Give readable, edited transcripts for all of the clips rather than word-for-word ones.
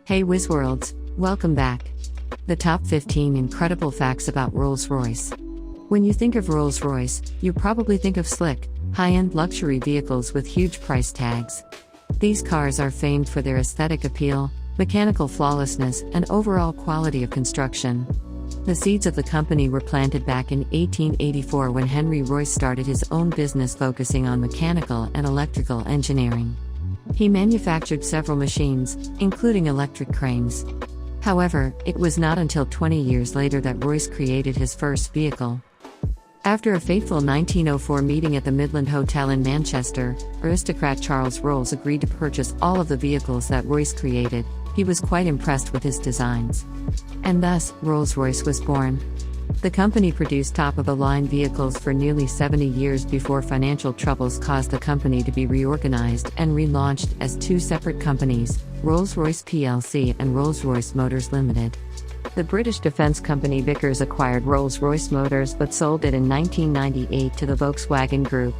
Hey Wizworlds, welcome back. The top 15 incredible facts about Rolls-Royce. When you think of Rolls-Royce, you probably think of slick, high-end luxury vehicles with huge price tags. These cars are famed for their aesthetic appeal, mechanical flawlessness, and overall quality of construction. The seeds of the company were planted back in 1884 when Henry Royce started his own business focusing on mechanical and electrical engineering. He manufactured several machines, including electric cranes. However, it was not until 20 years later that Royce created his first vehicle. After a fateful 1904 meeting at the Midland Hotel in Manchester, aristocrat Charles Rolls agreed to purchase all of the vehicles that Royce created. He was quite impressed with his designs. And thus, Rolls-Royce was born. The company produced top-of-the-line vehicles for nearly 70 years before financial troubles caused the company to be reorganized and relaunched as two separate companies, Rolls-Royce plc and Rolls-Royce Motors Limited. The British defense company Vickers acquired Rolls-Royce Motors but sold it in 1998 to the Volkswagen Group.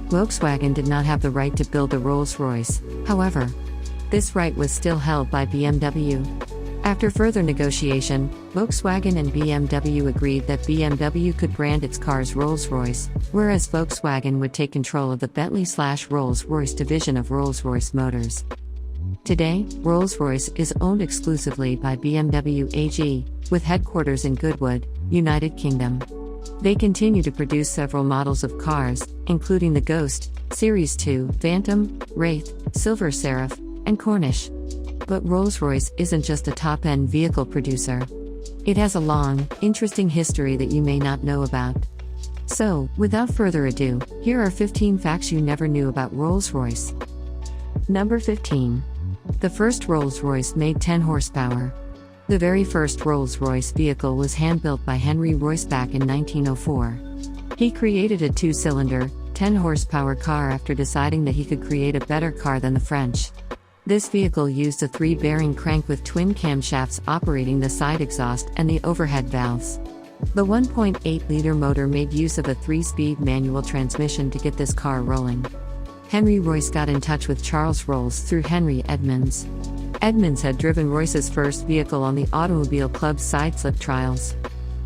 Volkswagen did not have the right to build the Rolls-Royce, however. This right was still held by BMW. After further negotiation, Volkswagen and BMW agreed that BMW could brand its cars Rolls-Royce, whereas Volkswagen would take control of the Bentley/Rolls-Royce division of Rolls-Royce Motors. Today, Rolls-Royce is owned exclusively by BMW AG, with headquarters in Goodwood, United Kingdom. They continue to produce several models of cars, including the Ghost, Series 2, Phantom, Wraith, Silver Seraph, and Corniche. But Rolls-Royce isn't just a top-end vehicle producer. It has a long, interesting history that you may not know about. So, without further ado, here are 15 facts you never knew about Rolls-Royce. Number 15. The first Rolls-Royce made 10 horsepower. The very first Rolls-Royce vehicle was hand-built by Henry Royce back in 1904. He created a two-cylinder, 10-horsepower car after deciding that he could create a better car than the French. This vehicle used a 3-bearing crank with twin camshafts operating the side exhaust and the overhead valves. The 1.8-liter motor made use of a 3-speed manual transmission to get this car rolling. Henry Royce got in touch with Charles Rolls through Henry Edmonds. Edmonds had driven Royce's first vehicle on the Automobile Club's side-slip trials.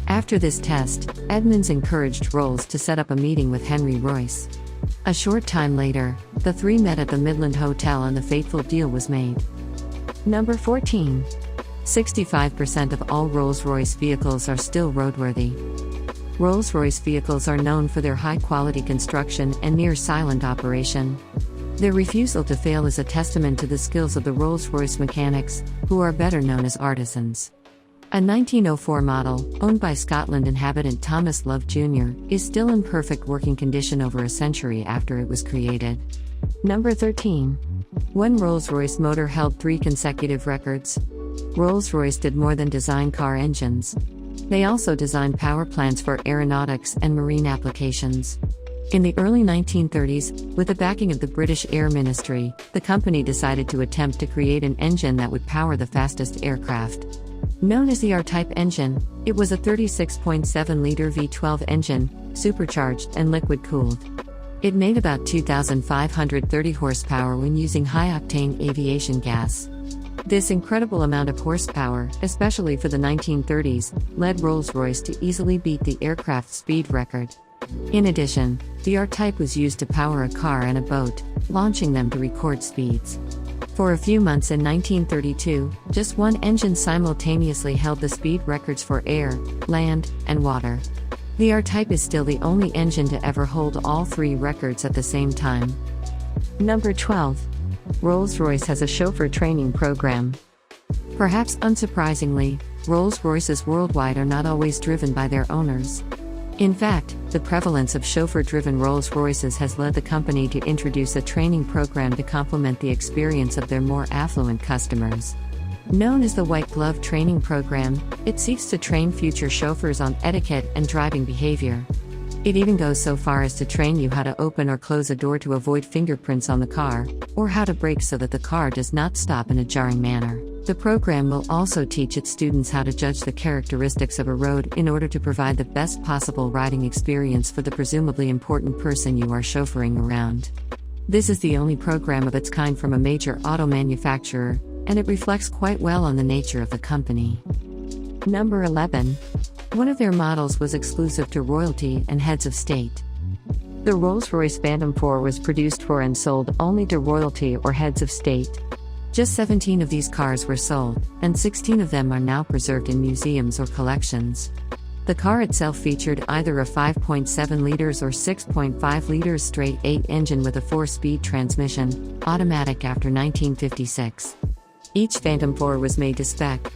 After this test, Edmonds encouraged Rolls to set up a meeting with Henry Royce. A short time later, the three met at the Midland Hotel and the fateful deal was made. Number 14. 65% of all Rolls-Royce vehicles are still roadworthy. Rolls-Royce vehicles are known for their high-quality construction and near-silent operation. Their refusal to fail is a testament to the skills of the Rolls-Royce mechanics, who are better known as artisans. A 1904 model, owned by Scotland inhabitant Thomas Love Jr., is still in perfect working condition over a century after it was created. Number 13. One Rolls-Royce motor held 3 consecutive records. Rolls-Royce did more than design car engines. They also designed power plants for aeronautics and marine applications. In the early 1930s, with the backing of the British Air Ministry, the company decided to attempt to create an engine that would power the fastest aircraft. Known as the R-Type engine, it was a 36.7-liter V12 engine, supercharged and liquid-cooled. It made about 2,530 horsepower when using high-octane aviation gas. This incredible amount of horsepower, especially for the 1930s, led Rolls-Royce to easily beat the aircraft's speed record. In addition, the R-Type was used to power a car and a boat, launching them to record speeds. For a few months in 1932, just one engine simultaneously held the speed records for air, land, and water. The R-Type is still the only engine to ever hold all 3 records at the same time. Number 12. Rolls-Royce has a chauffeur training program. Perhaps unsurprisingly, Rolls-Royces worldwide are not always driven by their owners. In fact, the prevalence of chauffeur-driven Rolls-Royces has led the company to introduce a training program to complement the experience of their more affluent customers. Known as the White Glove Training Program, it seeks to train future chauffeurs on etiquette and driving behavior. It even goes so far as to train you how to open or close a door to avoid fingerprints on the car, or how to brake so that the car does not stop in a jarring manner. The program will also teach its students how to judge the characteristics of a road in order to provide the best possible riding experience for the presumably important person you are chauffeuring around. This is the only program of its kind from a major auto manufacturer, and it reflects quite well on the nature of the company. Number 11. One of their models was exclusive to royalty and heads of state. The Rolls-Royce Phantom 4 was produced for and sold only to royalty or heads of state. Just 17 of these cars were sold, and 16 of them are now preserved in museums or collections. The car itself featured either a 5.7 liters or 6.5 liters straight-8 engine with a 4-speed transmission, automatic after 1956. Each Phantom 4 was made to spec.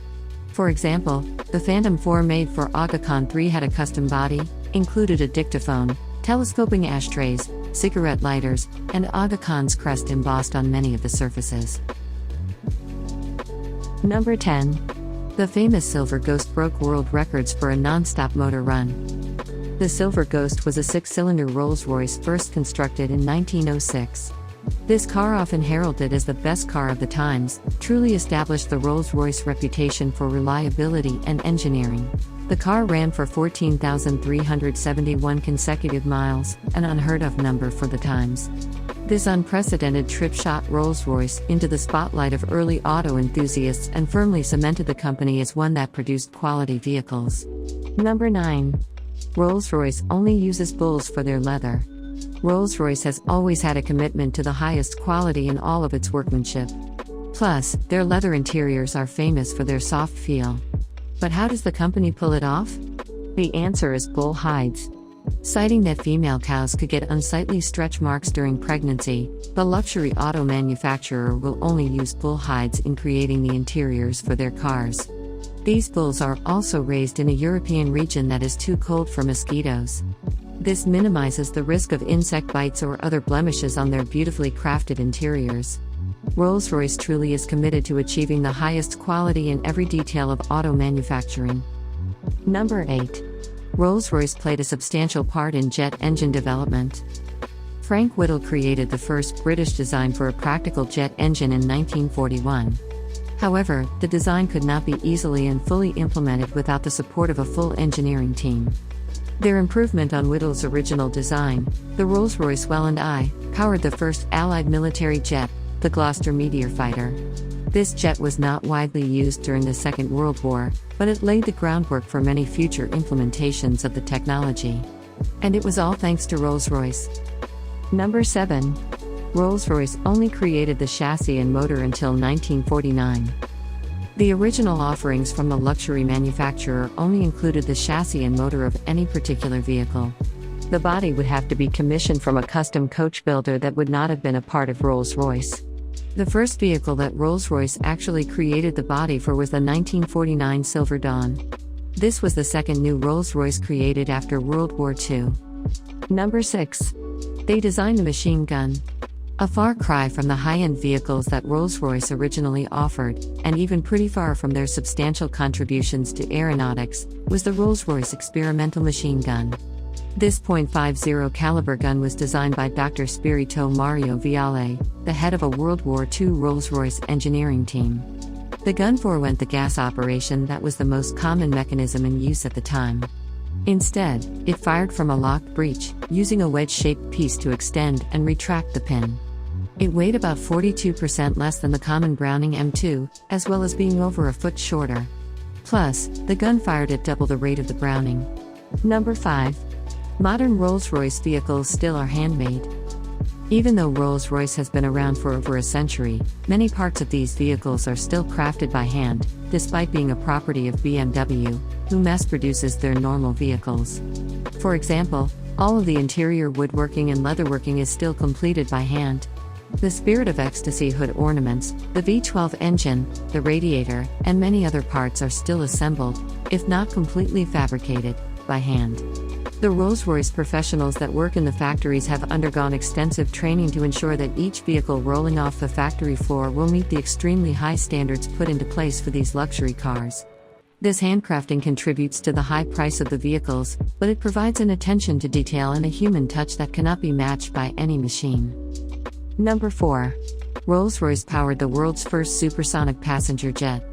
For example, the Phantom 4 made for Aga Khan 3 had a custom body, included a dictaphone, telescoping ashtrays, cigarette lighters, and Aga Khan's crest embossed on many of the surfaces. Number 10. The famous Silver Ghost broke world records for a non-stop motor run. The Silver Ghost was a 6-cylinder Rolls-Royce first constructed in 1906. This car, often heralded as the best car of the times, truly established the Rolls-Royce reputation for reliability and engineering. The car ran for 14,371 consecutive miles, an unheard-of number for the times. This unprecedented trip shot Rolls-Royce into the spotlight of early auto enthusiasts and firmly cemented the company as one that produced quality vehicles. Number 9. Rolls-Royce only uses bulls for their leather. Rolls-Royce has always had a commitment to the highest quality in all of its workmanship. Plus, their leather interiors are famous for their soft feel. But how does the company pull it off? The answer is bull hides. Citing that female cows could get unsightly stretch marks during pregnancy, the luxury auto manufacturer will only use bull hides in creating the interiors for their cars. These bulls are also raised in a European region that is too cold for mosquitoes. This minimizes the risk of insect bites or other blemishes on their beautifully crafted interiors. Rolls-Royce truly is committed to achieving the highest quality in every detail of auto manufacturing. Number 8. Rolls-Royce played a substantial part in jet engine development. Frank Whittle created the first British design for a practical jet engine in 1941. However, the design could not be easily and fully implemented without the support of a full engineering team. Their improvement on Whittle's original design, the Rolls-Royce Welland I, powered the first Allied military jet, the Gloucester Meteor Fighter. This jet was not widely used during the Second World War, but it laid the groundwork for many future implementations of the technology. And it was all thanks to Rolls-Royce. Number 7. Rolls-Royce only created the chassis and motor until 1949. The original offerings from the luxury manufacturer only included the chassis and motor of any particular vehicle. The body would have to be commissioned from a custom coach builder that would not have been a part of Rolls-Royce. The first vehicle that Rolls-Royce actually created the body for was the 1949 Silver Dawn. This was the second new Rolls-Royce created after World War II. Number 6. They designed the machine gun. A far cry from the high-end vehicles that Rolls-Royce originally offered, and even pretty far from their substantial contributions to aeronautics, was the Rolls-Royce experimental machine gun. This .50 caliber gun was designed by Dr. Spirito Mario Viale, the head of a World War II Rolls-Royce engineering team. The gun forewent the gas operation that was the most common mechanism in use at the time. Instead, it fired from a locked breech, using a wedge-shaped piece to extend and retract the pin. It weighed about 42% less than the common Browning M2, as well as being over a foot shorter. Plus, the gun fired at double the rate of the Browning. Number 5. Modern Rolls-Royce vehicles still are handmade. Even though Rolls-Royce has been around for over a century, many parts of these vehicles are still crafted by hand, despite being a property of BMW, who mass produces their normal vehicles. For example, all of the interior woodworking and leatherworking is still completed by hand. The Spirit of Ecstasy hood ornaments, the V12 engine, the radiator, and many other parts are still assembled, if not completely fabricated, by hand. The Rolls-Royce professionals that work in the factories have undergone extensive training to ensure that each vehicle rolling off the factory floor will meet the extremely high standards put into place for these luxury cars. This handcrafting contributes to the high price of the vehicles, but it provides an attention to detail and a human touch that cannot be matched by any machine. Number 4. Rolls-Royce powered the world's first supersonic passenger jet.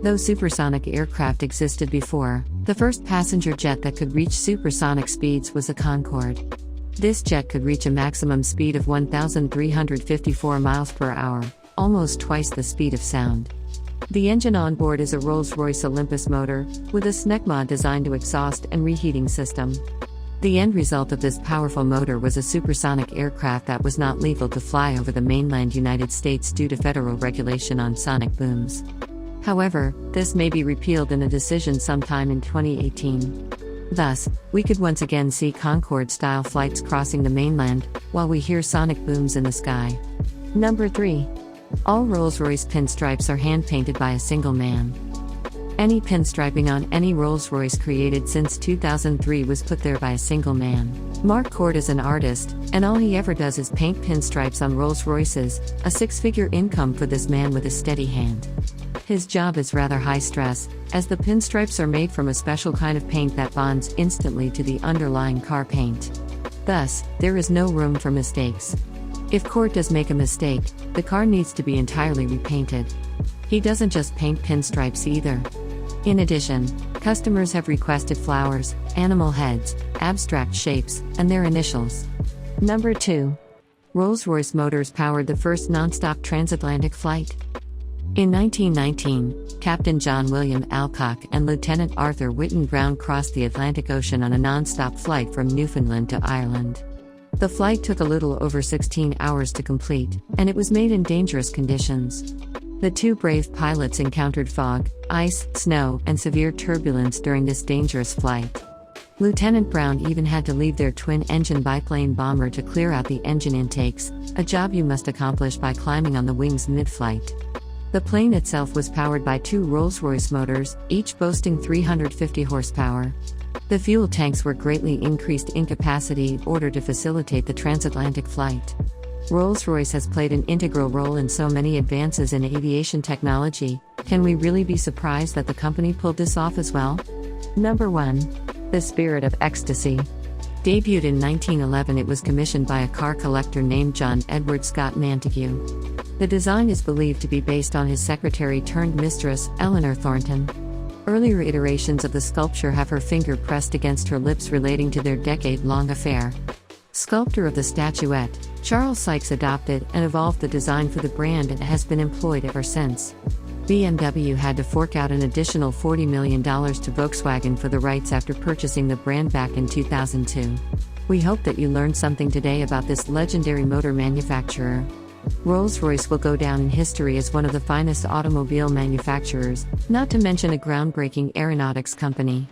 Though supersonic aircraft existed before, the first passenger jet that could reach supersonic speeds was a Concorde. This jet could reach a maximum speed of 1,354 miles per hour, almost twice the speed of sound. The engine on board is a Rolls-Royce Olympus motor, with a SNECMA designed to exhaust and reheating system. The end result of this powerful motor was a supersonic aircraft that was not legal to fly over the mainland United States due to federal regulation on sonic booms. However, this may be repealed in a decision sometime in 2018. Thus, we could once again see Concorde-style flights crossing the mainland, while we hear sonic booms in the sky. Number 3. All Rolls-Royce pinstripes are hand-painted by a single man. Any pinstriping on any Rolls-Royce created since 2003 was put there by a single man. Mark Cord is an artist, and all he ever does is paint pinstripes on Rolls-Royces, a six-figure income for this man with a steady hand. His job is rather high stress, as the pinstripes are made from a special kind of paint that bonds instantly to the underlying car paint. Thus, there is no room for mistakes. If Cord does make a mistake, the car needs to be entirely repainted. He doesn't just paint pinstripes either. In addition, customers have requested flowers, animal heads, abstract shapes, and their initials. Number 2. Rolls-Royce Motors powered the first non-stop transatlantic flight. In 1919, Captain John William Alcock and Lieutenant Arthur Whitten Brown crossed the Atlantic Ocean on a non-stop flight from Newfoundland to Ireland. The flight took a little over 16 hours to complete, and it was made in dangerous conditions. The two brave pilots encountered fog, ice, snow, and severe turbulence during this dangerous flight. Lieutenant Brown even had to leave their twin-engine biplane bomber to clear out the engine intakes, a job you must accomplish by climbing on the wings mid-flight. The plane itself was powered by two Rolls-Royce motors, each boasting 350 horsepower. The fuel tanks were greatly increased in capacity in order to facilitate the transatlantic flight. Rolls-Royce has played an integral role in so many advances in aviation technology. Can we really be surprised that the company pulled this off as well? Number 1. The Spirit of Ecstasy. Debuted in 1911, it was commissioned by a car collector named John Edward Scott Montague. The design is believed to be based on his secretary-turned-mistress, Eleanor Thornton. Earlier iterations of the sculpture have her finger pressed against her lips relating to their decade-long affair. Sculptor of the statuette, Charles Sykes adopted and evolved the design for the brand and has been employed ever since. BMW had to fork out an additional $40 million to Volkswagen for the rights after purchasing the brand back in 2002. We hope that you learned something today about this legendary motor manufacturer. Rolls-Royce will go down in history as one of the finest automobile manufacturers, not to mention a groundbreaking aeronautics company.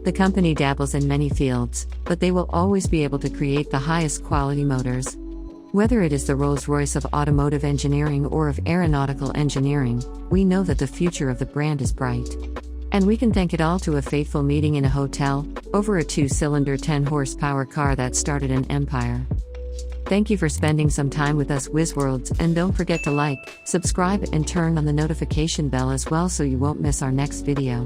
The company dabbles in many fields, but they will always be able to create the highest quality motors. Whether it is the Rolls-Royce of automotive engineering or of aeronautical engineering, we know that the future of the brand is bright. And we can thank it all to a fateful meeting in a hotel, over a 2-cylinder 10-horsepower car that started an empire. Thank you for spending some time with us, WizWorlds, and don't forget to like, subscribe, and turn on the notification bell as well so you won't miss our next video.